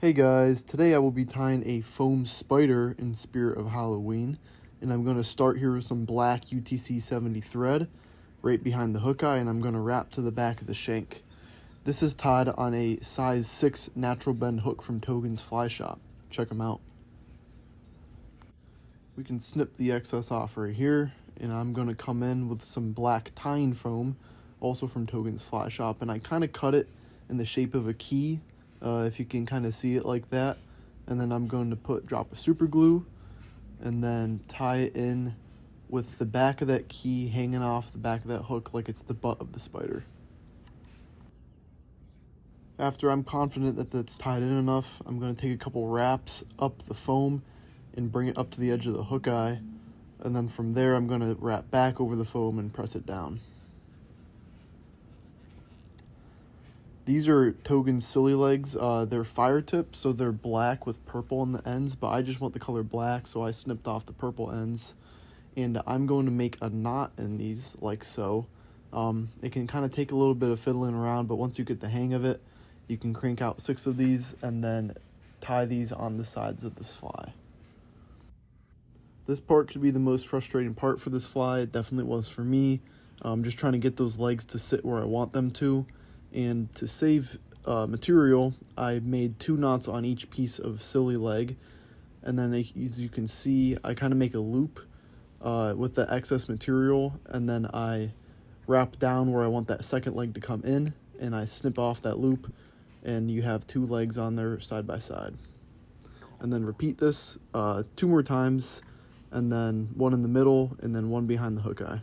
Hey guys, today I will be tying a foam spider in spirit of Halloween, and I'm going to start here with some black UTC 70 thread right behind the hook eye, and I'm going to wrap to the back of the shank. This is tied on a size 6 natural bend hook from Togens Fly Shop. Check them out. We can snip the excess off right here, and I'm going to come in with some black tying foam, also from Togens Fly Shop, and I kind of cut it in the shape of a key. If you can kind of see it like that, and then I'm going to drop a super glue and then tie it in with the back of that key hanging off the back of that hook like it's the butt of the spider. After I'm confident that that's tied in enough, I'm going to take a couple wraps up the foam and bring it up to the edge of the hook eye, and then from there I'm going to wrap back over the foam and press it down. These are Togens silly legs. They're fire tips, so they're black with purple on the ends, but I just want the color black, so I snipped off the purple ends. And I'm going to make a knot in these like so. It can kind of take a little bit of fiddling around, but once you get the hang of it, you can crank out 6 of these and then tie these on the sides of this fly. This part could be the most frustrating part for this fly. It definitely was for me. Just trying to get those legs to sit where I want them to. And to save material, I made 2 knots on each piece of silly leg, and then as you can see, I kind of make a loop with the excess material, and then I wrap down where I want that second leg to come in, and I snip off that loop, and you have 2 legs on there side by side. And then repeat this 2 more times, and then 1 in the middle, and then 1 behind the hook eye.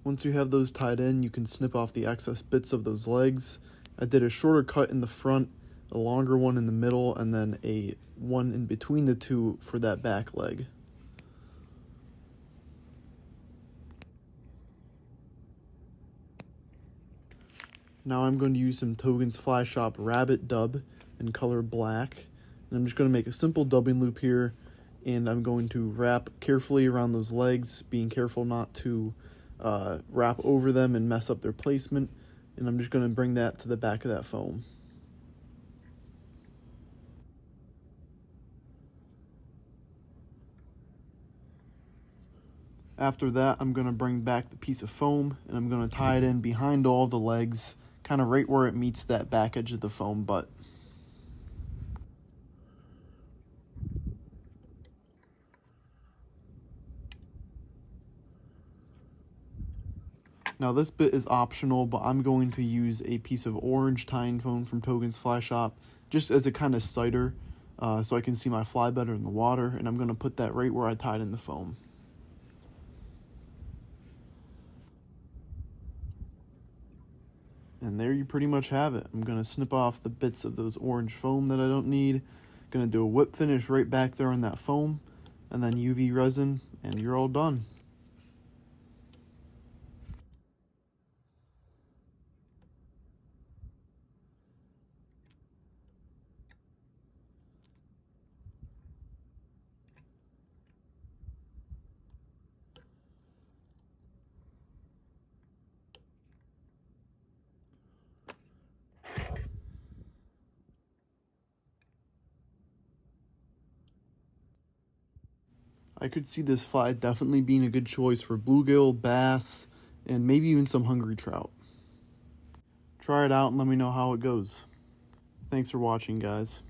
Once you have those tied in, you can snip off the excess bits of those legs. I did a shorter cut in the front, a longer one in the middle, and then a one in between the 2 for that back leg. Now I'm going to use some Togens Fly Shop Rabbit Dub in color black. And I'm just going to make a simple dubbing loop here, and I'm going to wrap carefully around those legs, being careful not to wrap over them and mess up their placement, and I'm just going to bring that to the back of that foam. After that, I'm going to bring back the piece of foam, and I'm going to tie it in behind all the legs, kind of right where it meets that back edge of the foam butt. Now this bit is optional, but I'm going to use a piece of orange tying foam from Togens Fly Shop just as a kind of sighter so I can see my fly better in the water, and I'm going to put that right where I tied in the foam. And there you pretty much have it. I'm going to snip off the bits of those orange foam that I don't need. Going to do a whip finish right back there on that foam, and then UV resin, and you're all done. I could see this fly definitely being a good choice for bluegill, bass, and maybe even some hungry trout. Try it out and let me know how it goes. Thanks for watching, guys.